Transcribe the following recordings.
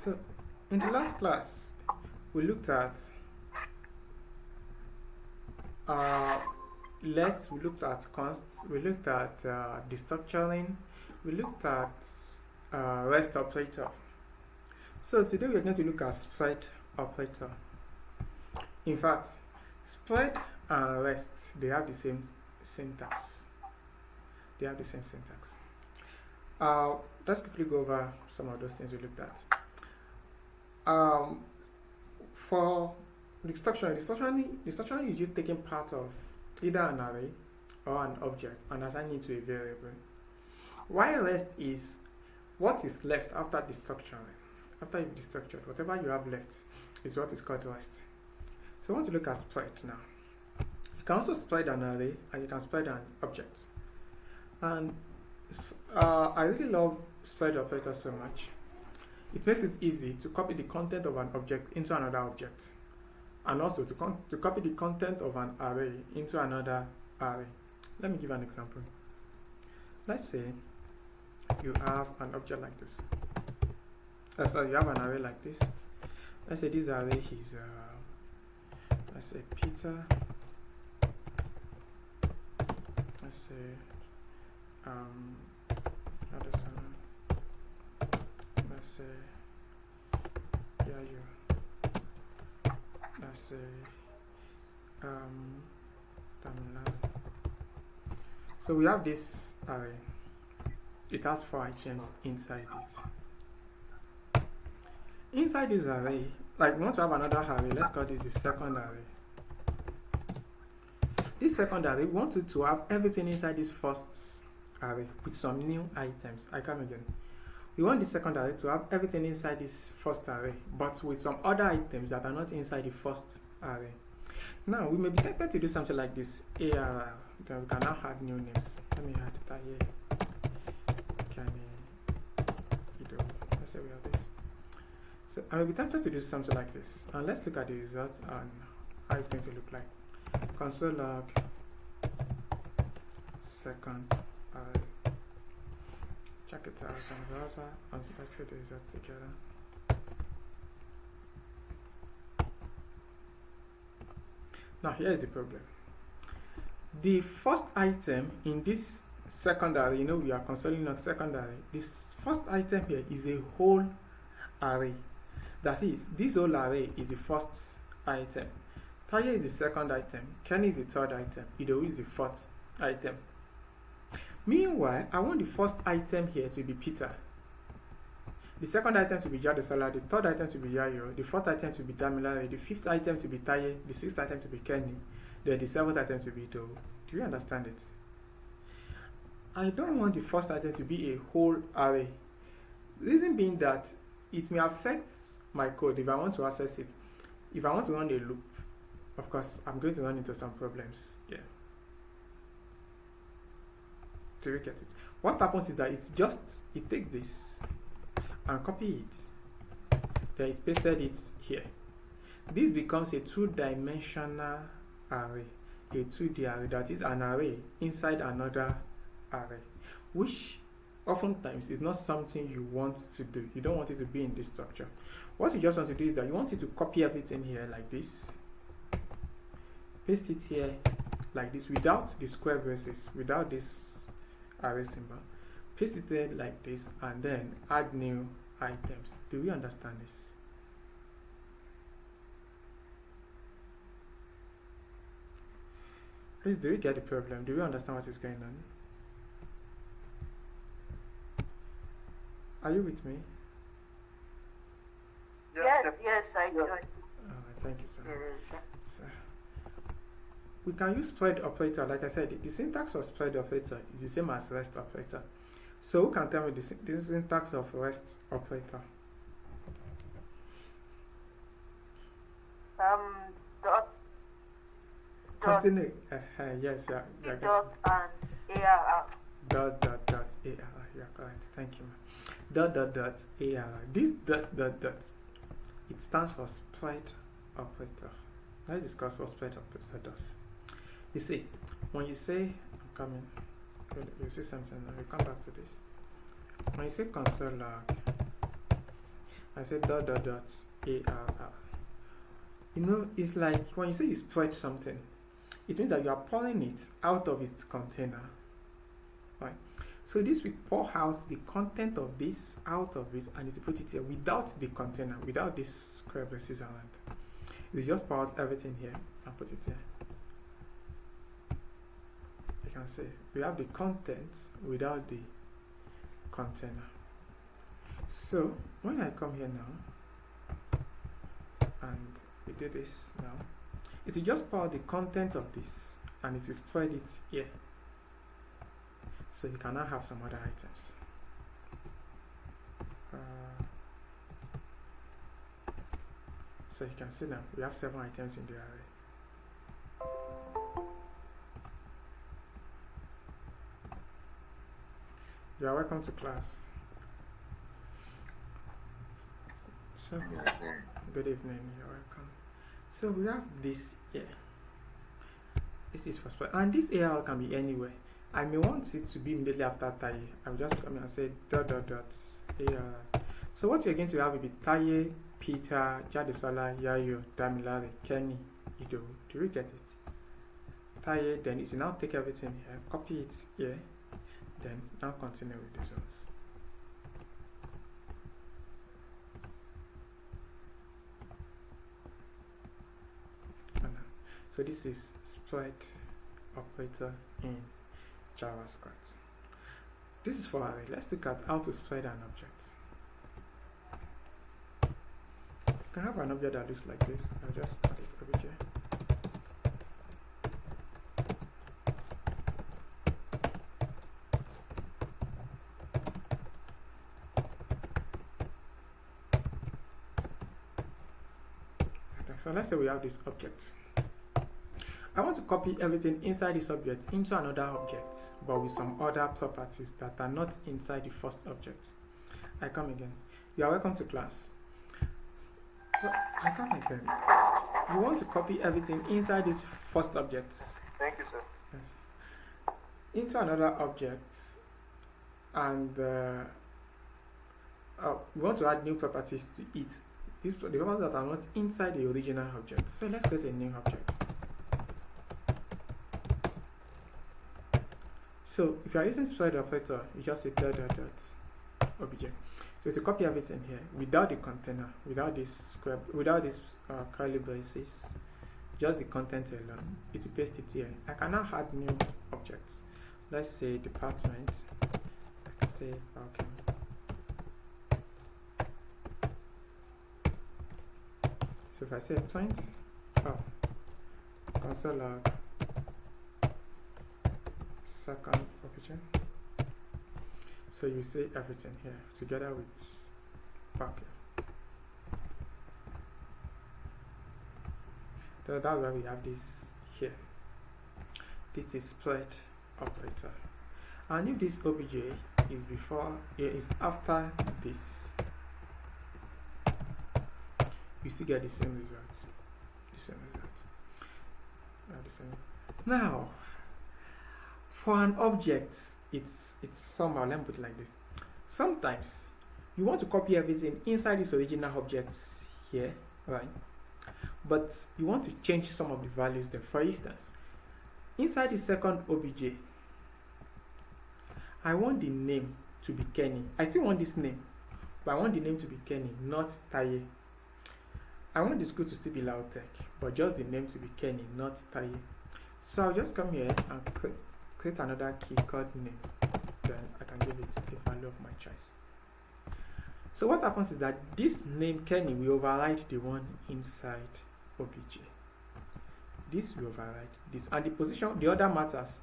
So, in the last class, we looked at let, we looked at consts, we looked at destructuring, we looked at rest operator. So today we are going to look at spread operator. In fact, spread and rest, they have the same syntax. They have the same syntax. Let's quickly go over some of those things we looked at. For destruction is you taking part of either an array or an object and assigning it to a variable. While rest is what is left after destruction. After you've destructured, whatever you have left is what is called rest. So I want to look at spread now. You can also spread an array and you can spread an object. And I really love spread operator so much. It makes it easy to copy the content of an object into another object, and also to copy the content of an array into another array. Let me give an example. Let's say you have an object like this. You have an array like this. Let's say this array is, let's say Peter. Let's say, let's say, yeah, you. Let's say, so we have this array. It has 4 items inside it. Inside this array, like we want to have another array, let's call this the second array. This second array, we want to have everything inside this first array with some new items. I come again. We want the second array to have everything inside this first array, but with some other items that are not inside the first array. Now, we may be tempted to do something like this. ARR. We can now add new names. Let me add that here. Let's say we have this. So I may be tempted to do something like this. And let's look at the results and how it's going to look like. Console log second array. Check it out on the browser and let's see the results together. Now here is the problem. The first item in this secondary, we are consoling log secondary. This first item here is a whole array. That is, this whole array is the first item. Taye is the second item. Kenny is the third item. Ido is the fourth item. Meanwhile, I want the first item here to be Peter. The second item to be Jadesola. The third item to be Yayo. The fourth item to be Damilare. The fifth item to be Taye. The sixth item to be Kenny. Then the seventh item to be Ido. Do you understand it? I don't want the first item to be a whole array. Reason being that it may affect my code if I want to access it. If I want to run a loop, of course, I'm going to run into some problems. Yeah. Do you get it? What happens is that it takes this and copy it. Then it pasted it here. This becomes a 2-dimensional array. A 2D array, that is an array inside another array, which oftentimes is not something you want to do. You don't want it to be in this structure. What you just want to do is that you want it to copy everything here like this, paste it here like this without the square braces, without this array symbol, paste it there like this, and then add new items. Do we understand this? Please, do you get the problem? Do you understand what is going on? Are you with me? Yes, I do. Alright, thank you so much. So, we can use spread operator. Like I said, the syntax of spread operator is the same as rest operator. So who can tell me the syntax of rest operator? Dot. Continue. Yes, yeah. Dot and ARR. Dot ARR. Yeah, correct. Thank you. Dot ARR. This dot it stands for spread operator. Let's discuss what spread operator does. You see, when you say, I'm coming, you see something, we'll come back to this. When you say console log, I said dot dot dot ARR. You know, it's like when you say you spread something, it means that you are pulling it out of its container, right? So this will pour out the content of this out of it, and it will put it here without the container, without this square braces around. It will just pour out everything here and put it here. You can see we have the contents without the container. So when I come here now and we do this now, it will just pour out the content of this and it will spread it here. So you can now have some other items. So you can see now we have 7 items in the array. You are welcome to class. So good evening, you're welcome. So we have this here. This is for spread, and this ARL can be anywhere. I may want it to be immediately after Taye. I will just come here and say dot dot dot ARL. So what you're going to have will be Taye, Peter, Jadesola, Yayo, Damilare, Kenny, Ido. Do you get it? Taye, then it will now take everything here, copy it here, then now continue with these ones. So this is spread operator in JavaScript. This is for array. Let's look at how to spread an object. You can have an object that looks like this. I'll just add it over here. So let's say we have this object. I want to copy everything inside this object into another object, but with some other properties that are not inside the first object. I come again. You are welcome to class. So I come again. You want to copy everything inside this first object. Thank you, sir. Yes. Into another object, and we want to add new properties to it. The properties that are not inside the original object. So let's create a new object. So if you are using spread operator, you just say dot dot dot object. So it's to copy everything here without the container, without this square, without this curly braces, just the content alone. It will paste it here. I can now add new objects. Let's say department. I can say okay. So if I say print, console log second option. So you see everything here together with bucket. So that's why we have this here. This is spread operator. And if this obj is before, is after this, you still get the same results. The same results. The same. Now, for an object, it's somehow, let me put it like this. Sometimes you want to copy everything inside this original object here, right? But you want to change some of the values there. For instance, inside the second obj, I want the name to be Kenny. I still want this name, but I want the name to be Kenny, not Taye. I want the school to still be Lautech, but just the name to be Kenny, not Taye. So I'll just come here and create another key called name. Then I can give it a value of my choice. So what happens is that this name Kenny will override the one inside obj. This will override this, and the position, the other matters.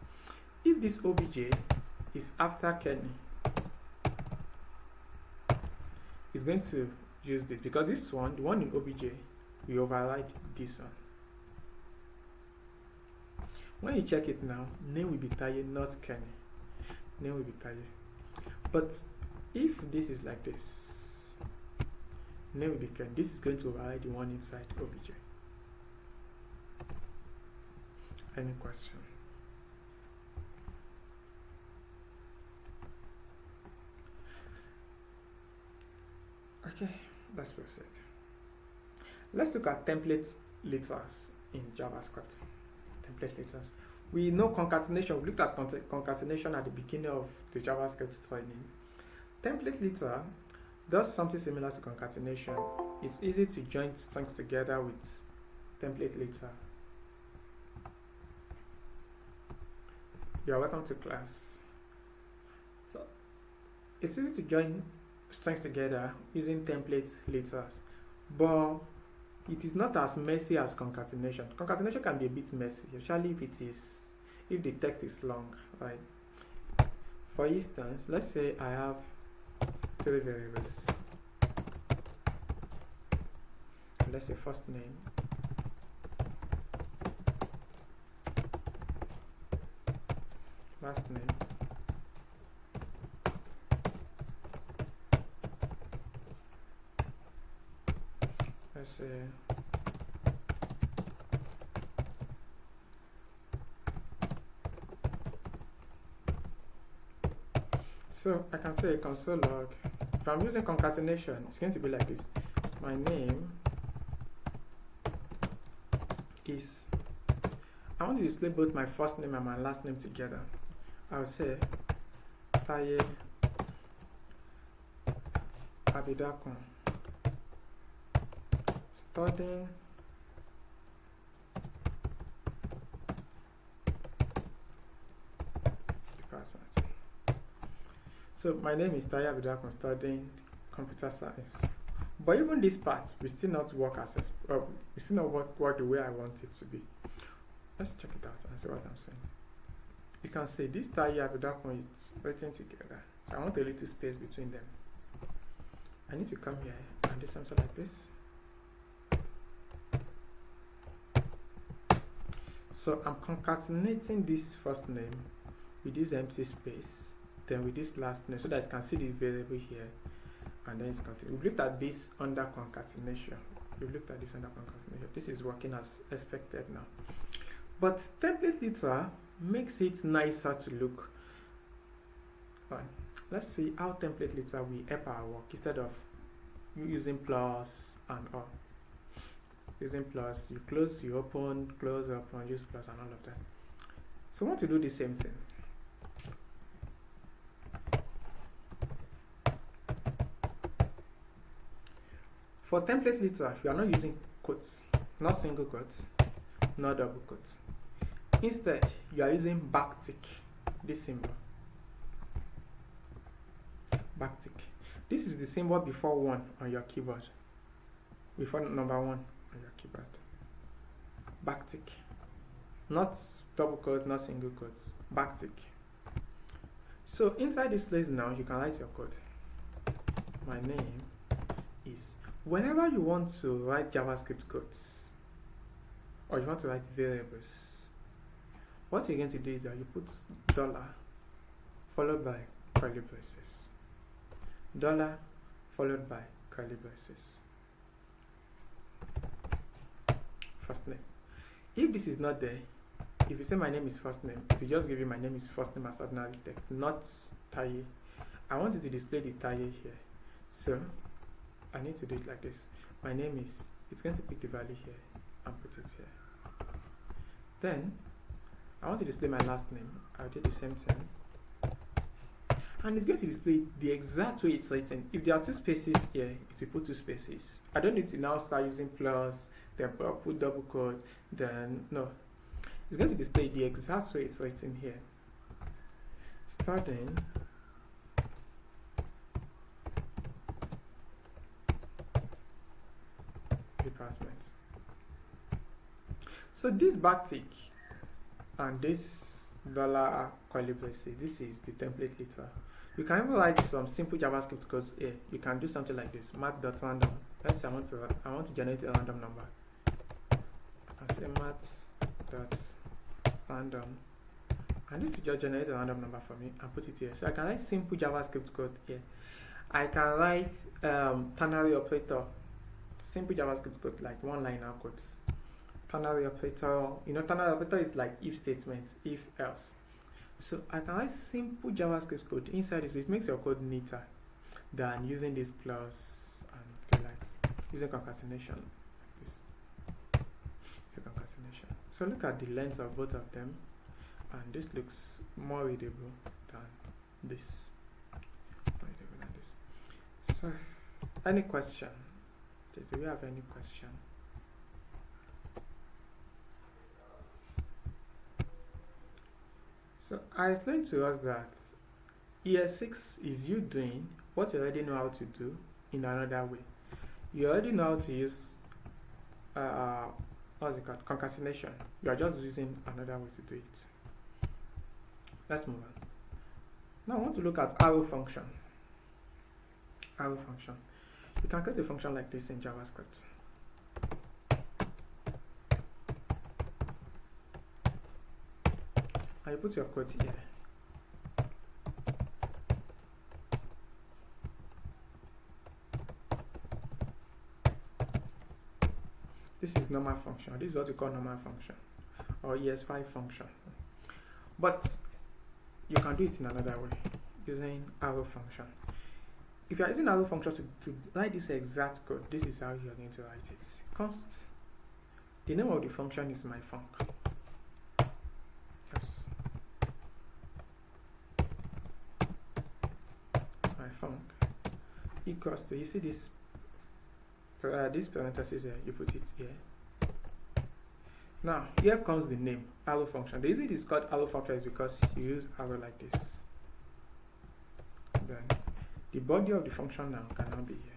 If this obj is after Kenny, it's going to use this because this one, the one in obj, will override this one. When you check it now, name will be Taye, not Kenny. Name will be Taye. But if this is like this, name will be Kenny. This is going to override the one inside obj. Any question? Okay, Let's proceed. Let's look at template litters in JavaScript. Template litters. We know concatenation. We looked at concatenation at the beginning of the JavaScript training. Template litter does something similar to concatenation. It's easy to join strings together with template litter. You are welcome to class. So it's easy to join strings together using template litters, but it is not as messy as concatenation. Concatenation can be a bit messy, especially if the text is long, right? For instance, let's say I have 3 variables. Let's say first name, last name, let's say so I can say console log. If I'm using concatenation, it's going to be like this. My name is, I want to display both my first name and my last name together. I'll say Taye Abidakun, studying department. So my name is Taye Abidakun, studying computer science. But even this part will still not work will still not work the way I want it to be. Let's check it out and see what I'm saying. You can say this Taye Abidakun is written together. So I want a little space between them. I need to come here and do something like this. So I'm concatenating this first name with this empty space, then with this last name, so that you can see the variable here, and then it's continuing. We've looked at this under concatenation. This is working as expected now. But template litter makes it nicer to look. Fine. Let's see how template litter will help our work instead of using plus and all. Using plus, you close, you open, close, open, use plus and all of that. So I want to do the same thing. For template litter, you are not using quotes, not single quotes, not double quotes. Instead, you are using backtick, this symbol. Backtick. This is the symbol before 1 on your keyboard. Before number 1 on your keyboard. Backtick. Not double quote, not single quotes. Backtick. So inside this place now, you can write your code. My name is. Whenever you want to write JavaScript codes, or you want to write variables, what you're going to do is that you put $ followed by curly braces. $ followed by curly braces. First name. If this is not there, if you say my name is first name, it will just give you my name is first name as ordinary text, not Taye. I want you to display the Taye here. So I need to do it like this. My name is, it's going to pick the value here and put it here. Then I want to display my last name. I'll do the same thing. And it's going to display the exact way it's written. If there are 2 spaces here, it will put 2 spaces. I don't need to now start using plus, then put double quote, then no. It's going to display the exact way it's written here. Starting department. So this backtick and this $ curly braces, this is the template litter. You can even write some simple JavaScript codes here. You can do something like this: math.random. Let's say I want to generate a random number. I say math.random, and this will just generate a random number for me and put it here. So I can write simple JavaScript code here. I can write ternary operator, simple JavaScript code like one-liner codes. Ternary operator, ternary operator is like if statement, if else. So I can write simple JavaScript code inside this, which makes your code neater than using this plus and the likes. using concatenation. This using concatenation. So look at the length of both of them, and this looks more readable than this. More readable than this. So, any question? Do we have any question? So I explained to us that year 6 is you doing what you already know how to do in another way. You already know how to use what's it called? Concatenation. You are just using another way to do it. Let's move on. Now I want to look at arrow function. Arrow function. You can create a function like this in JavaScript. And you put your code here. This is normal function. This is what we call normal function or ES5 function. But you can do it in another way using arrow function. If you are using arrow function to write this exact code, this is how you are going to write it. Const. The name of the function is myfunc. Yes. Myfunc equals to, you see this parenthesis here, you put it here. Now, here comes the name, arrow function. The reason it is called arrow function is because you use arrow like this. Then, the body of the function now can now be here.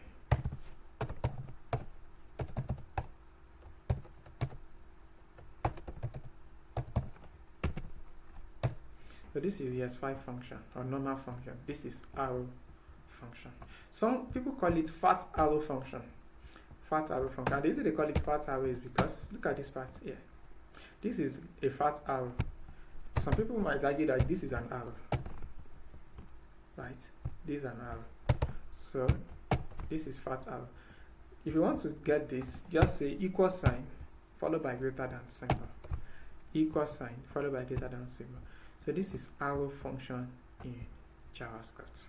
So this is ES5 function or normal function. This is arrow function. Some people call it fat arrow function. Fat arrow function. And the reason they call it fat arrow is because look at this part here. This is a fat arrow. Some people might argue that this is an arrow. Right? This is an arrow. So this is fat arrow. If you want to get this, just say equal sign followed by greater than symbol. Equal sign followed by greater than symbol. So this is arrow function in JavaScript.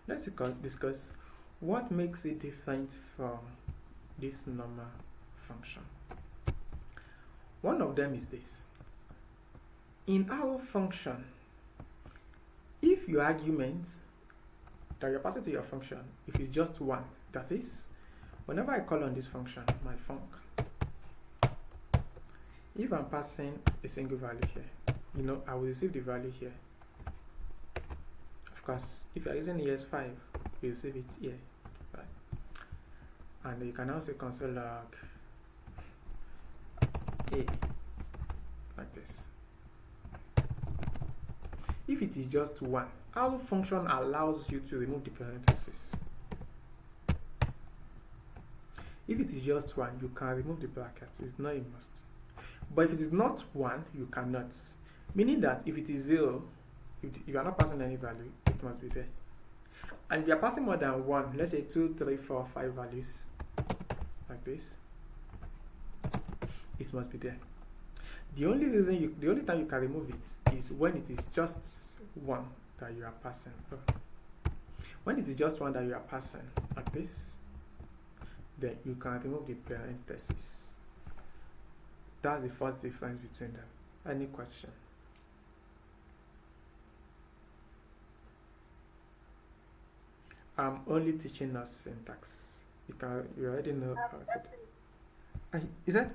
Let's discuss what makes it different from this normal function. One of them is this. In arrow function, if your argument that you're passing to your function, if it's just one, that is, whenever I call on this function, myfunc, if I'm passing a single value here, I will receive the value here. Of course, if you're using ES5, you receive it here. Right? And you can also console log A like this. If it is just one, arrow function allows you to remove the parentheses. If it is just one, you can remove the brackets. It's not a must. But if it is not one, you cannot. Meaning that if it is 0, if you are not passing any value, it must be there. And if you are passing more than one, let's say 2, 3, 4, 5 values, like this, it must be there. The only time you can remove it is when it is just one that you are passing. When it is just one that you are passing, like this, then you can remove the parentheses. That's the first difference between them. Any question? I'm only teaching us syntax. You already know how to do. Is that?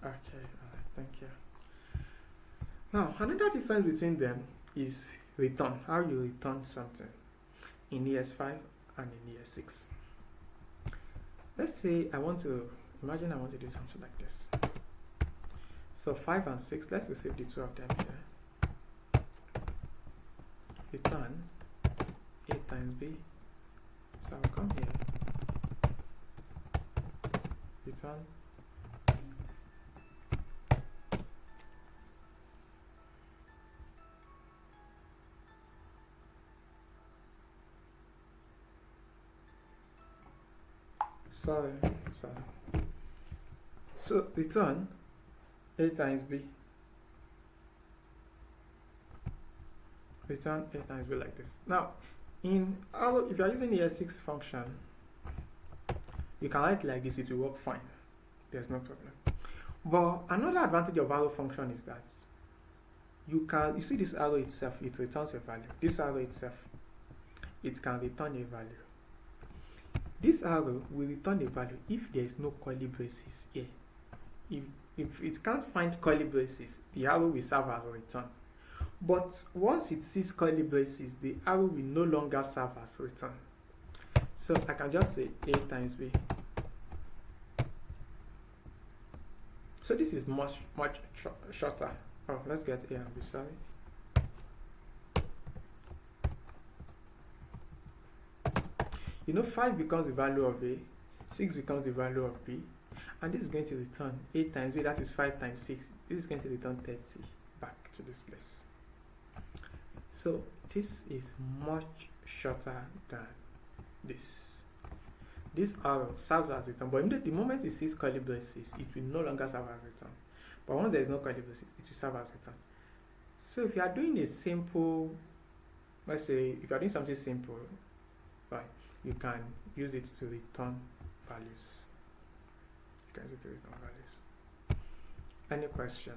Okay, thank you. Now, another difference between them is return. How you return something in ES5 and in ES6. Let's say imagine I want to do something like this. So 5 and 6, let's receive the two of them here. Return A times B. So I'll come here. Return Sorry. So return A times B. Return A times B like this. Now, In arrow, if you are using the S6 function, you can write like this, it will work fine. There's no problem. But another advantage of arrow function is that you see this arrow itself, it returns a value. This arrow itself, it can return a value. This arrow will return a value if there is no curly braces here. If it can't find curly braces, the arrow will serve as a return. But once it sees curly braces, the arrow will no longer serve as return. So I can just say A times B. So this is much shorter. Oh, let's get A and B, sorry. You know, 5 becomes the value of A, 6 becomes the value of B, and this is going to return 8 times B, that is 5 times 6. This is going to return 30 back to this place. So this is much shorter than this. This arrow serves as return, but the moment it sees curly braces, it will no longer serve as return. But once there is no curly braces, it will serve as return. So if you are doing a simple, let's say, if you are doing something simple, right, you can use it to return values. You can use it to return values. Any question?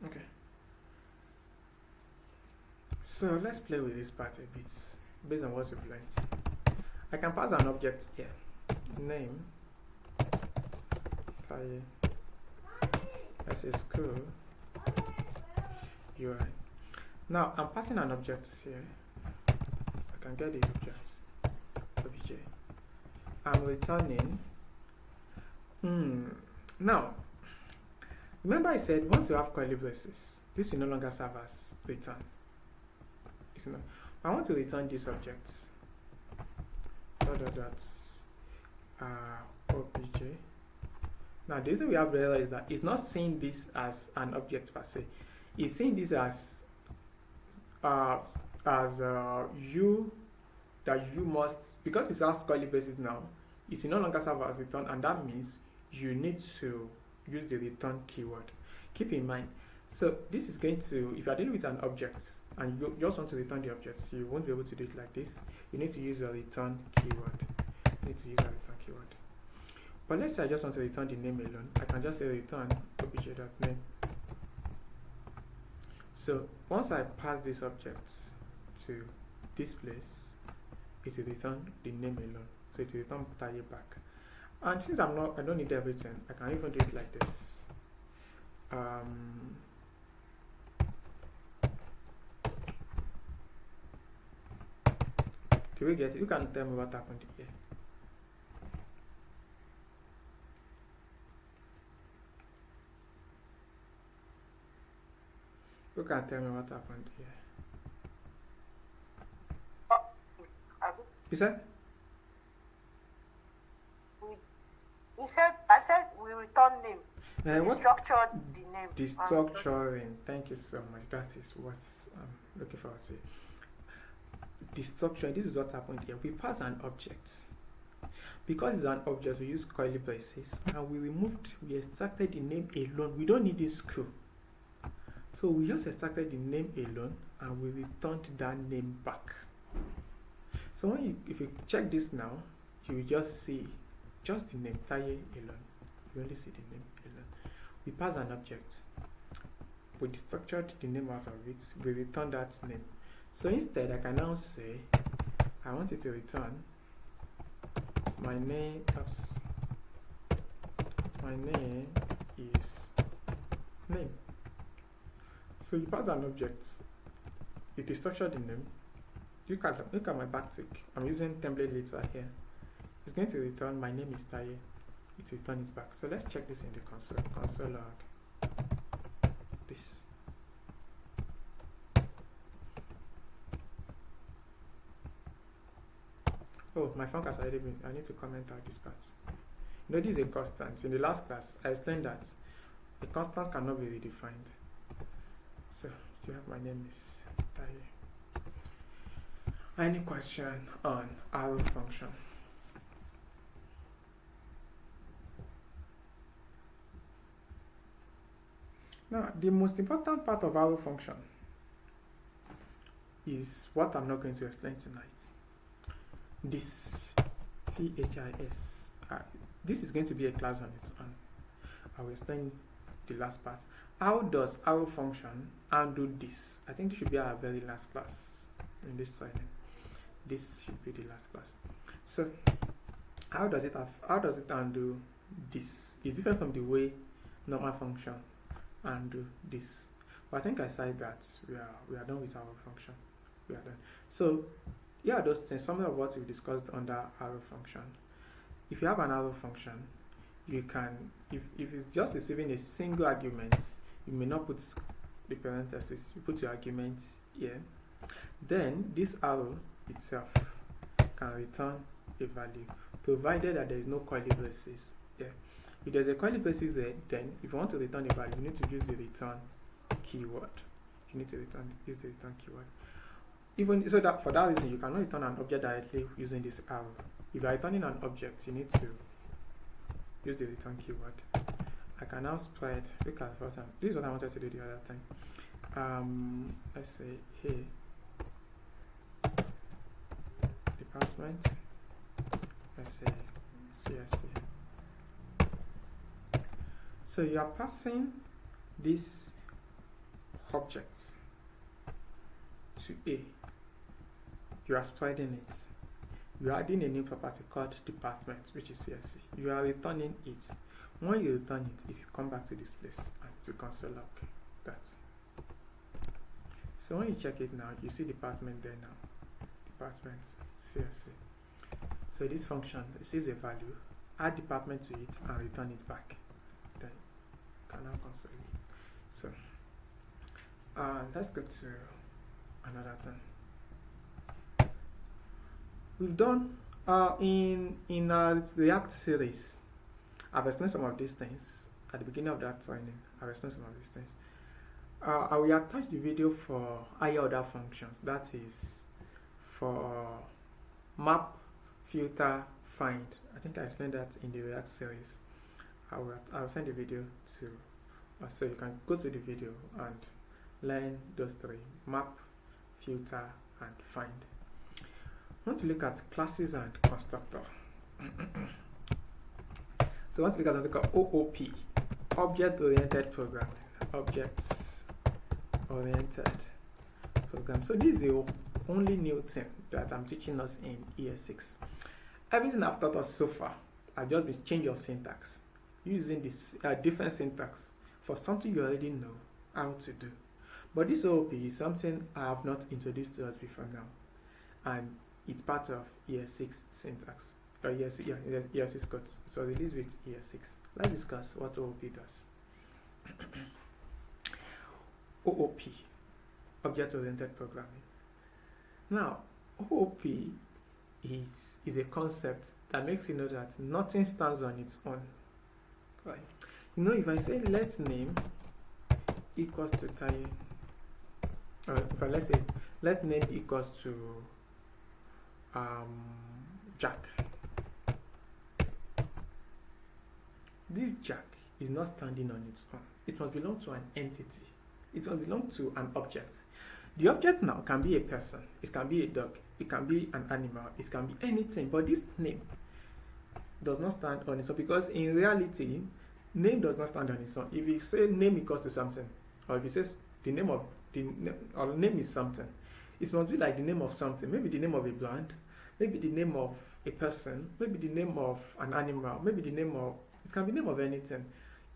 Okay. So let's play with this part a bit based on what we've learned. I can pass an object here. Name. Let's say school. UI. Now I'm passing an object here. I can get the object. Obj. I'm returning. Now, remember I said once you have curly braces, this will no longer serve as return. I want to return this object. Obj. Now the reason we have the error is that it's not seeing this as an object per se. It's seeing this as you must, because it has curly braces now, it will no longer serve as return, and that means you need to use the return keyword. Keep in mind, so this is going to, if you are dealing with an object and you just want to return the object, you won't be able to do it like this. You need to use a return keyword. But let's say I just want to return the name alone. I can just say return obj.name. So once I pass this object to this place, it will return the name alone. So it will return Taye back. And since I don't need everything, I can even do it like this. Do we get it? You can tell me what happened here. You can tell me what happened here. You said? I said we return name. What? Structured the name. Destructuring. Thank you so much. That is what I'm looking forward to. Destructuring. This is what happened here. We pass an object. Because it's an object, we use curly braces, and we extracted the name alone. We don't need this school. So we just extracted the name alone, and we returned that name back. So if you check this now, you will just see just the name Taye alone. You only see the name alone. We pass an object. We destructured the name out of it. We return that name. So instead, I can now say I want it to return my name. My name is name. So you pass an object. It destructured the name. Look at my backtick. I'm using template later here. It's going to return my name is Taye. It will return it back. So let's check this in the console. Console log. This. Oh, my phone has already been. I need to comment out this part. You know, this is a constant. In the last class, I explained that a constant cannot be redefined. So you have my name is Taye. Any question on arrow function? Now, the most important part of arrow function is what I'm not going to explain tonight. This THIS. This is going to be a class on its own. I will explain the last part. How does arrow function undo this? I think this should be our very last class in this silent. This should be the last class. So, how does it undo this? It's different from the way normal function undo this. But I think aside that, we are done with arrow function. We are done. So, yeah, those things. Some of what we discussed under arrow function. If you have an arrow function, you can, if it's just receiving a single argument, you may not put the parentheses. You put your argument here. Then this arrow itself can return a value, provided that there is no curly braces here. If there's a curly braces there, then if you want to return a value, you need to use the return keyword. You need to use the return keyword. Even so, that for that reason, you cannot return an object directly using this arrow. If you are returning an object, you need to use the return keyword. I can now spread. Look at what this is what I wanted to do the other time. Let's say here, department. Let's say CSC. So you are passing these objects to A. You are spreading it. You are adding a new property called department, which is CSC. You are returning it. When you return it, it will come back to this place and to console log that. So when you check it now, you see department there now. Department CSC. So this function receives a value, add department to it, and return it back. Then you can now console it. So let's go to another thing. We've done in our React series. I've explained some of these things at the beginning of that training. I've explained some of these things. I will attach the video for higher order functions. That is for map, filter, find. I think I explained that in the React series. I'll send the video to, so you can go to the video and learn those three: map, filter, and find. I want to look at classes and constructor. So I want to look at something called OOP, object-oriented programming. Object-oriented program. So this is the only new thing that I'm teaching us in year 6. Everything I've taught us so far, I've just been change of syntax, using this different syntax for something you already know how to do. But this OOP is something I have not introduced to us before now, and it's part of year 6 syntax. Year 6 codes. So released with year 6. Let's discuss what OOP does. OOP, object-oriented programming. Now, OOP is a concept that makes you know that nothing stands on its own. Right? You know, if I say let name equals to Taye, or if I let's say let name equals to Jack. This Jack is not standing on its own. It must belong to an entity. It must belong to an object. The object now can be a person, it can be a dog, it can be an animal, it can be anything, but this name does not stand on its own, because in reality, name does not stand on its own. If you say name equals to something, or if it says the name of or name is something, it must be like the name of something. Maybe the name of a brand, maybe the name of a person, maybe the name of an animal, maybe the name of, it can be the name of anything.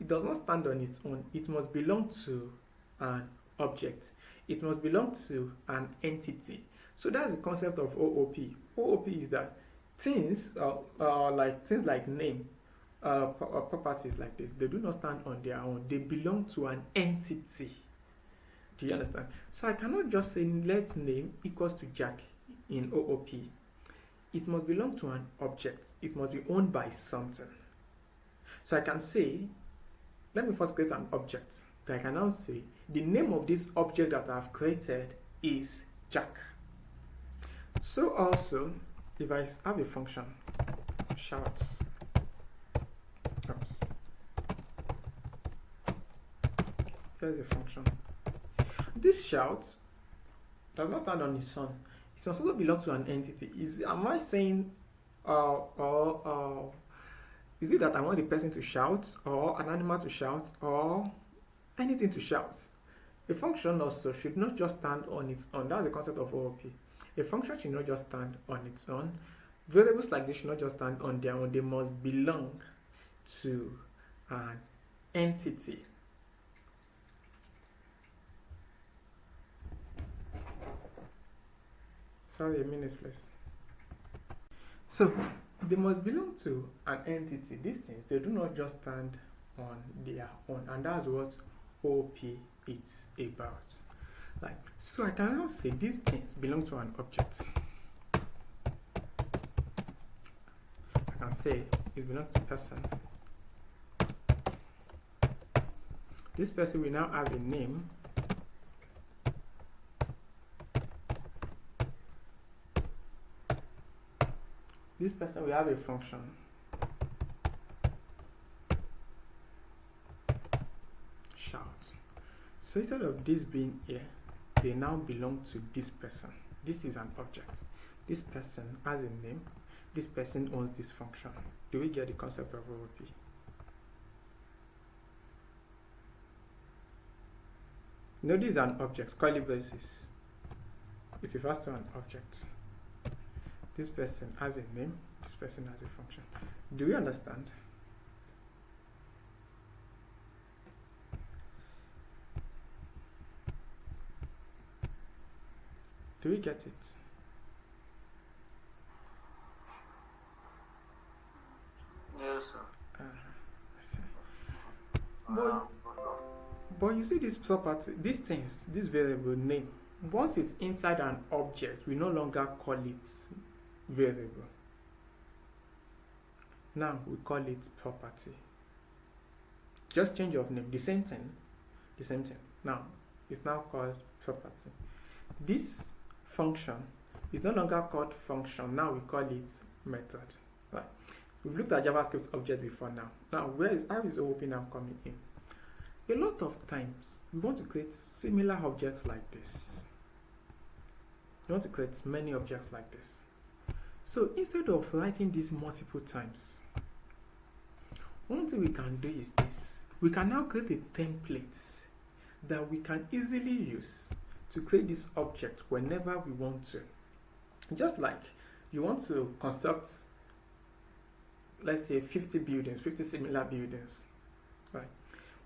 It does not stand on its own. It must belong to an object. It must belong to an entity. So that's the concept of OOP. OOP is that things like name, properties like this, they do not stand on their own. They belong to an entity. Do you understand? So I cannot just say let name equals to Jack in OOP. It must belong to an object. It must be owned by something. So I can say, let me first create an object. I can now say the name of this object that I've created is Jack. So also, if I have a function, shout, Here's a function. This shout does not stand on its own. It must also belong to an entity. Am I saying is it that I want the person to shout, or an animal to shout, or anything to shout? A function also should not just stand on its own. That's the concept of OOP. A function should not just stand on its own. Variables like this should not just stand on their own. They must belong to an entity. Sorry, a minute, please. So, they must belong to an entity. These things, they do not just stand on their own. And that's what OP is about. Like, so I can now say these things belong to an object. I can say it belongs to person. This person will now have a name. This person will have a function. Shout. So instead of this being here, they now belong to this person. This is an object. This person has a name. This person owns this function. Do we get the concept of OOP? Now this is an object, curly braces. It refers to an object. This person has a name, this person has a function. Do we understand? Do we get it? Yes, sir. But you see this property, these things, this variable name, once it's inside an object, we no longer call it variable. Now we call it property. Just change of name, the same thing. Now it's now called property. This function is no longer called function. Now we call it method. Right. We've looked at JavaScript object before now. Now how is OOP now coming in? A lot of times we want to create similar objects like this. We want to create many objects like this. So instead of writing this multiple times, one thing we can do is this. We can now create a template that we can easily use to create this object whenever we want to. Just like you want to construct, let's say 50 buildings, 50 similar buildings. Right.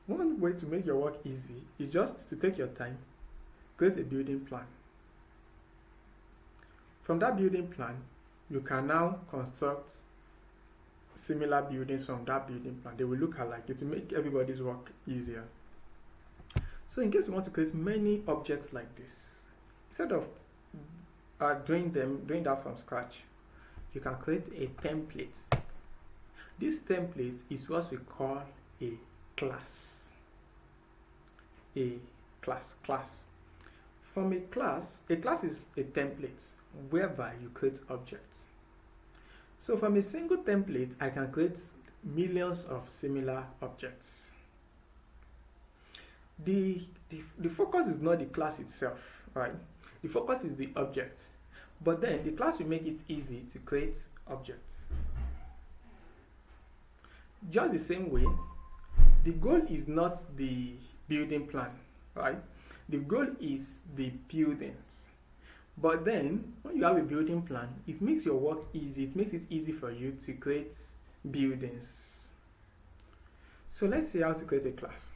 One way to make your work easy is just to take your time, create a building plan. From that building plan, you can now construct similar buildings from that building plan. They will look alike. It will make everybody's work easier. So in case you want to create many objects like this, instead of doing that from scratch, you can create a template. This template is what we call a class. A class. From a class is a template whereby you create objects. So from a single template, I can create millions of similar objects. The focus is not the class itself, right? The focus is the object. But then the class will make it easy to create objects. Just the same way, the goal is not the building plan, right? The goal is the buildings. But then, when you have a building plan, it makes your work easy. It makes it easy for you to create buildings. So let's see how to create a class.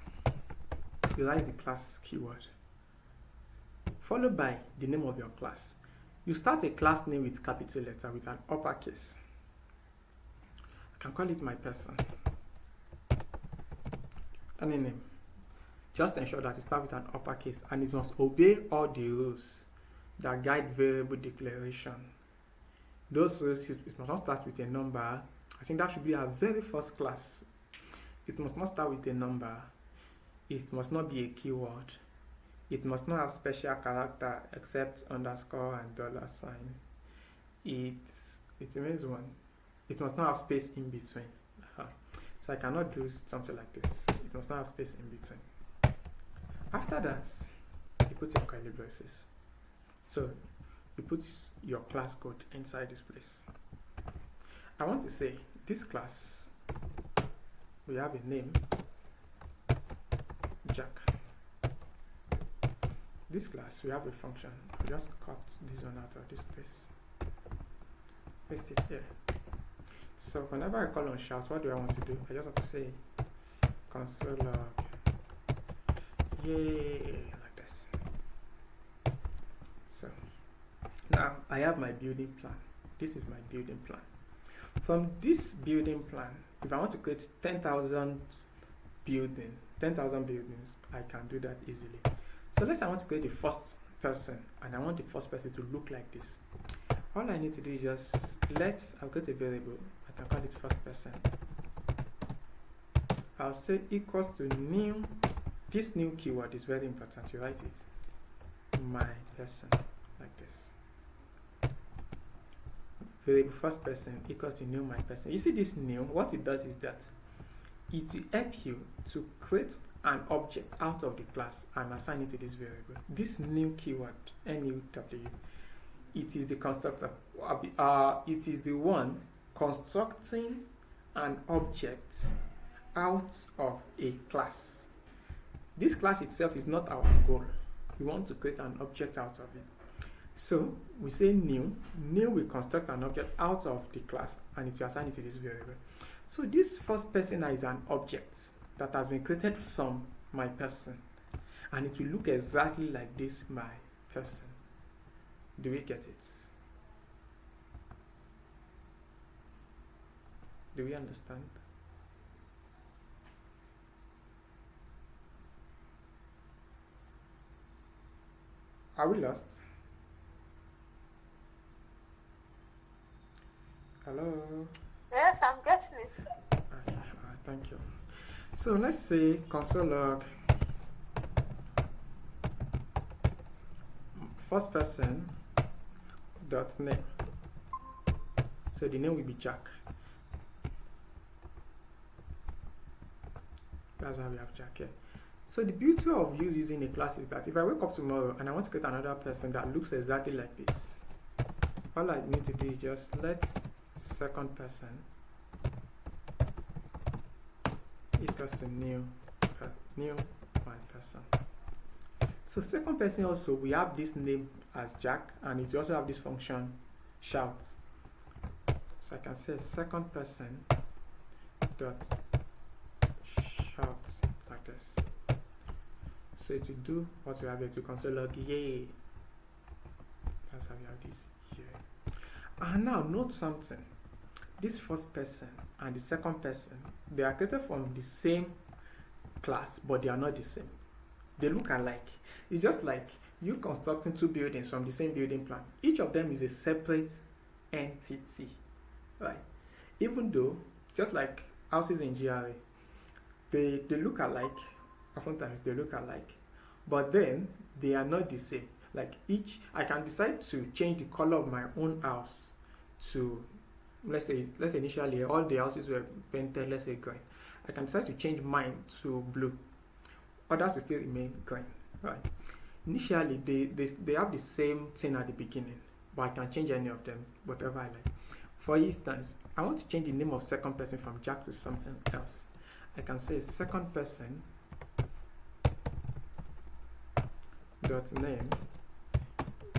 Utilize the class keyword, followed by the name of your class. You start a class name with capital letter with an uppercase. I can call it my person. Any name. Just ensure that it starts with an uppercase and it must obey all the rules that guide variable declaration. Those rules, it must not start with a number. I think that should be our very first class. It must not start with a number. It must not be a keyword. It must not have special character except underscore and $sign. It remains one. It must not have space in between. So I cannot do something like this. It must not have space in between. After that, you put your curly braces. So you put your class code inside this place. I want to say this class, we have a name, Jack. This class, we have a function. I just cut this one out of this place. Paste it here. So whenever I call on shout, what do I want to do? I just have to say console log, yay, like this. So now I have my building plan. This is my building plan. From this building plan, if I want to create 10,000 buildings, I can do that easily. So let's say I want to create the first person, and I want the first person to look like this. All I need to do is just I'll create a variable. I can call it first person. I'll say equals to new. This new keyword is very important. You write it, my person, like this. Variable first person equals to new my person. You see this new, what it does is that it will help you to create an object out of the class and assign it to this variable. This new keyword, N-U-W, it is the constructor. It is the one constructing an object out of a class. This class itself is not our goal. We want to create an object out of it. So we say new. New will construct an object out of the class and it will assign it to this variable. So this first person is an object that has been created from my person, and it will look exactly like this my person. Do we get it? Do we understand? Are we lost? Hello? Yes, I'm getting it. Okay, thank you. So let's say console log first person dot name. So the name will be Jack. That's why we have Jack here. So the beauty of you using a class is that if I wake up tomorrow and I want to create another person that looks exactly like this, all I need to do is just let second person equals to new my person. So second person also, we have this name as Jack, and it will also have this function shout. So I can say second person dot shout like this. So it will do what we have here to console log yay. That's why we have this here. And now note something. This first person and the second person, they are created from the same class, but they are not the same. They look alike. It's just like you constructing two buildings from the same building plan. Each of them is a separate entity, right? Even though, just like houses in GRA, they look alike. Oftentimes they look alike, but then they are not the same. Like I can decide to change the color of my own house to, let's say initially all the houses were painted, let's say green. I can decide to change mine to blue. Others will still remain green, right? Initially, they have the same thing at the beginning, but I can change any of them, whatever I like. For instance, I want to change the name of second person from Jack to something else. I can say second person dot name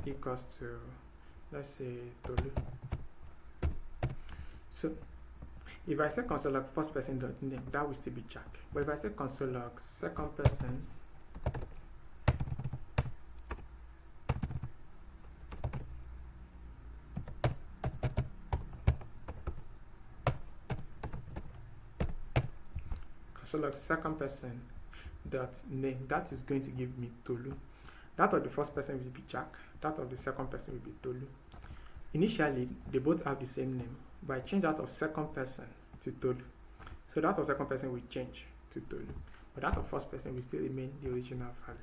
equals to, let's say, Tolu. So if I say console log first person dot name, that will still be Jack. But if I say console log second person log second person dot name, that is going to give me Tolu. That of the first person will be Jack. That of the second person will be Tolu. Initially, they both have the same name, but I change that of second person to Tolu. So that of second person will change to Tolu, but that of first person will still remain the original value.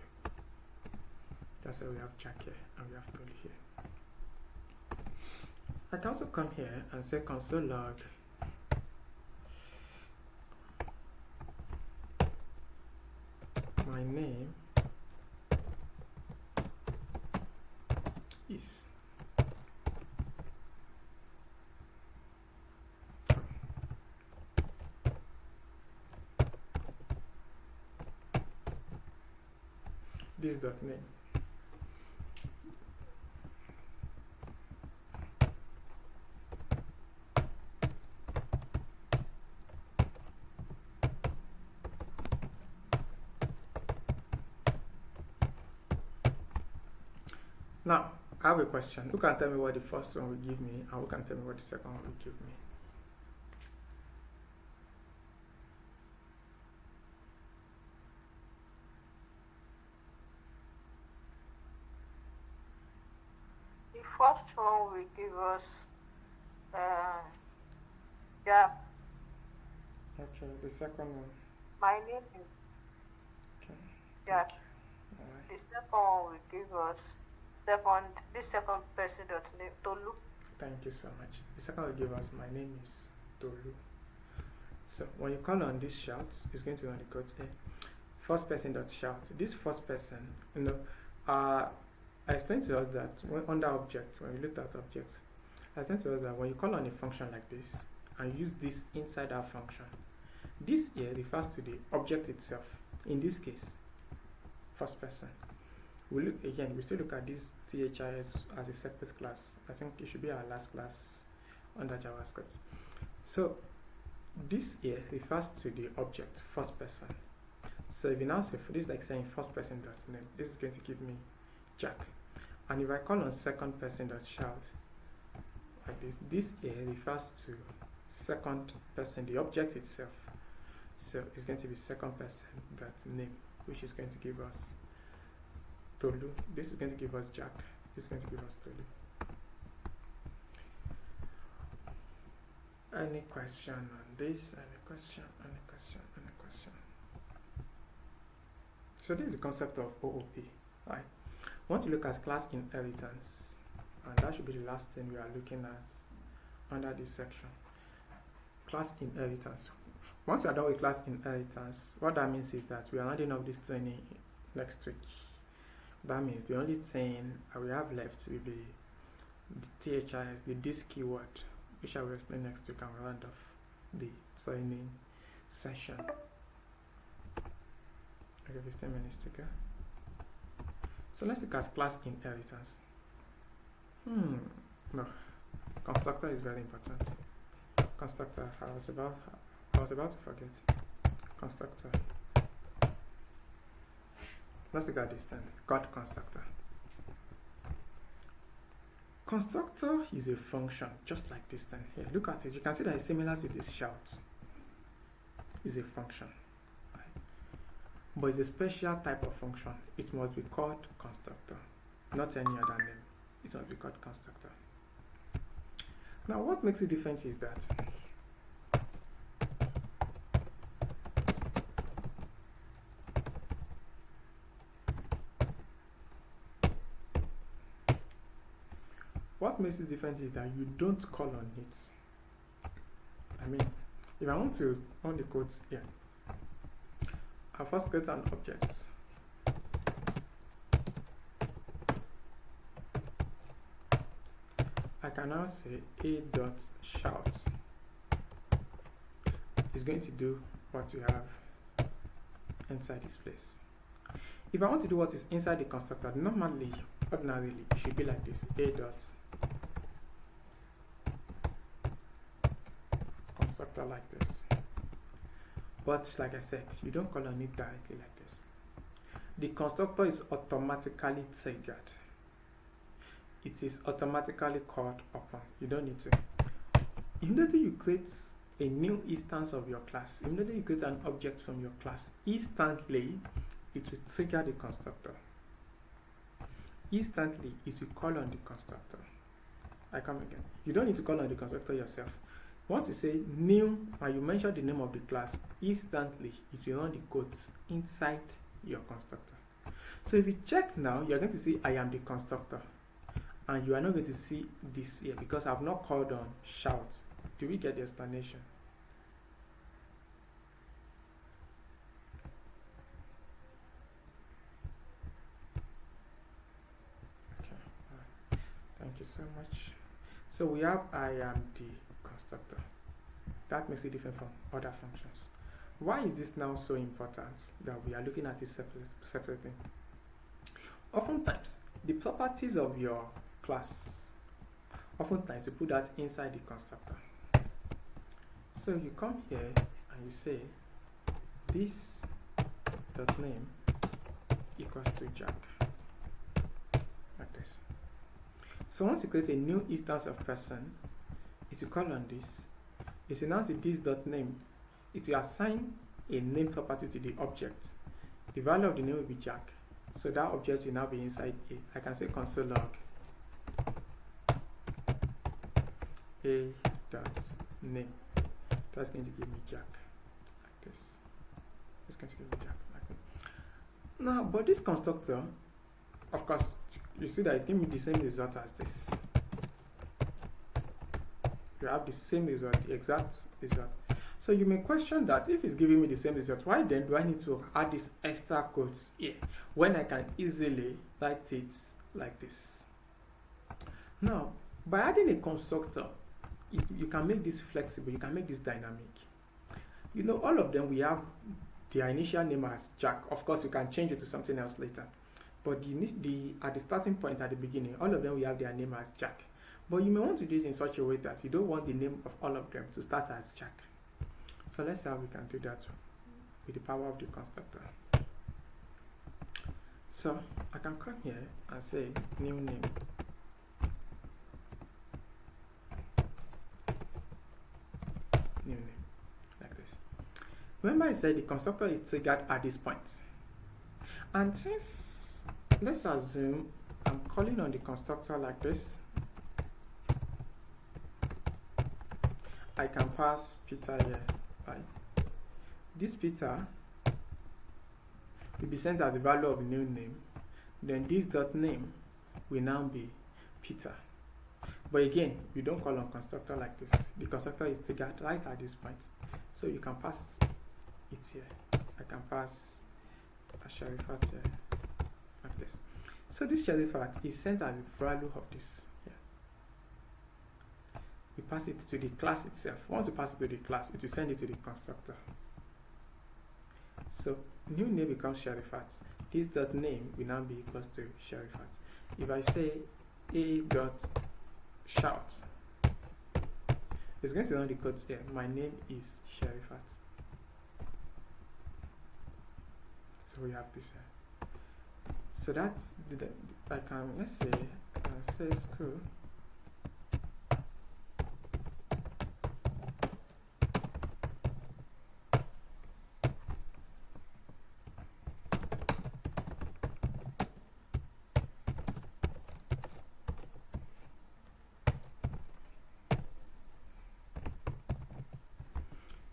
That's why we have Jack here and we have Tolu here. I can also come here and say console log my name is. This dot name. Now, I have a question. Who can tell me what the first one will give me, and who can tell me what the second one will give me? The first one will give us yeah, Okay, the second one. my name is Okay. Jack. Alright. The second one will give us this second person dot name Tolu. Thank you so much. The second will give us my name is Tolu. So when you call on this shout, it's going to run the code here. First person dot shout. This first person, I explained to us that under object, when we looked at objects, I explained to us that when you call on a function like this and use this inside our function, this here refers to the object itself. In this case, first person. We look again. We still look at this THIS as a separate class. I think it should be our last class under JavaScript. So this here refers to the object first person. So if you now say this is like saying first person dot name, this is going to give me Jack. And if I call on second person dot shout like this here refers to second person, the object itself. So it's going to be second person dot name, which is going to give us Tolu. This is going to give us Jack. This is going to give us Tolu. Any question on this? Any question? Any question? Any question? So this is the concept of OOP, right? We want to look at class inheritance, and that should be the last thing we are looking at under this section. Class inheritance. Once we are done with class inheritance, what that means is that we are rounding up this training next week. That means the only thing we have left will be the THIS, the this keyword, which I will explain next week, and we'll round off the training session. Okay, 15 minutes to go. So let's look at class inheritance. No, constructor is very important. Constructor, I was about to forget. Constructor. Let's look at this then. Got constructor. Constructor is a function just like this thing here. Look at it. You can see that it's similar to this shout. It's a function. Right? But it's a special type of function. It must be called constructor. Not any other name. It must be called constructor. Now what makes it different is that you don't call on it. I mean, if I want to run the code here, I'll first create an object. I can now say a.shout is going to do what you have inside this place. If I want to do what is inside the constructor, ordinarily, it should be like this: a.constructor like this. But like I said, you don't call on it directly like this. The constructor is automatically triggered. It is automatically called upon. You don't need to. Immediately you create a new instance of your class, immediately you create an object from your class, instantly it will trigger the constructor. Instantly it will call on the constructor. I come again. You don't need to call on the constructor yourself. Once you say new and you mention the name of the class, instantly it will run the codes inside your constructor. So if you check now, you're going to see I am the constructor. And you are not going to see this here because I've not called on shout. Do we get the explanation? Okay. you so much. So we have I am the constructor. That makes it different from other functions. Why is this now so important that we are looking at this separately? Oftentimes, the properties of your class, oftentimes you put that inside the constructor. So you come here and you say this dot name equals to Jack, like this. So once you create a new instance of person, it will call on this. If you now see this dot name, it will assign a name property to the object. The value of the name will be Jack. So that object will now be inside A. I can say console log A dot name. That's going to give me Jack, like this. It's going to give me Jack, like that. Now, but this constructor, of course, you see that it gives me the same result as this. You have the same result, the exact result. So you may question that if it's giving me the same result, why then do I need to add this extra codes here when I can easily write it like this? Now, by adding a constructor, you can make this flexible, you can make this dynamic. You know, all of them, we have their initial name as Jack. Of course, you can change it to something else later. But at the starting point, at the beginning, all of them, we have their name as Jack. But you may want to do this in such a way that you don't want the name of all of them to start as Jack. So let's see how we can do that with the power of the constructor. So I can come here and say new name. New name, like this. Remember I said the constructor is triggered at this point. And since, let's assume I'm calling on the constructor like this, I can pass Peter here. Right? This Peter will be sent as the value of the new name. Then this dot name will now be Peter. But again, you don't call on constructor like this. The constructor is triggered right at this point. So you can pass it here. I can pass a Sharifat here, like this. So this Sharifat is sent as the value of this. We pass it to the class itself. Once you pass it to the class, it will send it to the constructor. So new name becomes Sharifat. This dot name will now be equals to Sharifat. If I say a dot shout, it's going to run the codes here. My name is Sharifat. So we have this here. So that's I can, let's say school.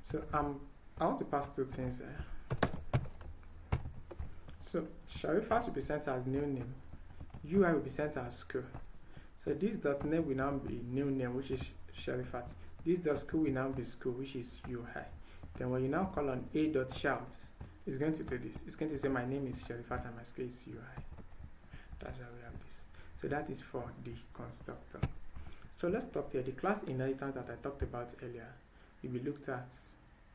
So I want to pass two things there. So Sharifat will be sent as new name. UI will be sent as school. So this dot name will now be new name, which is Sharifat. This dot school will now be school, which is UI. Then when you now call on a dot shout, it's going to do this. It's going to say my name is Sharifat and my school is UI. That's why we have this. So that is for the constructor. So let's stop here. The class inheritance that I talked about earlier will be looked at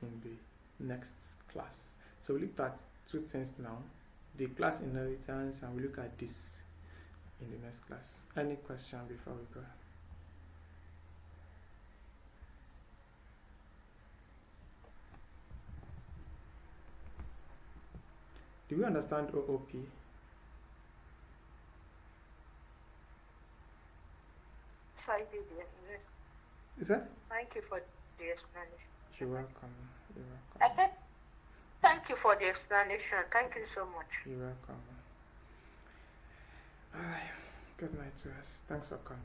in the next class. So we looked at two things now, the class inheritance, and we look at this in the next class. Any question before we go? Do we understand OOP? Sorry, yes. Is that? Thank you for the explanation. You're welcome. You're welcome. I said, thank you for the explanation. Thank you so much. You're welcome. All right. Good night to us. Thanks for coming.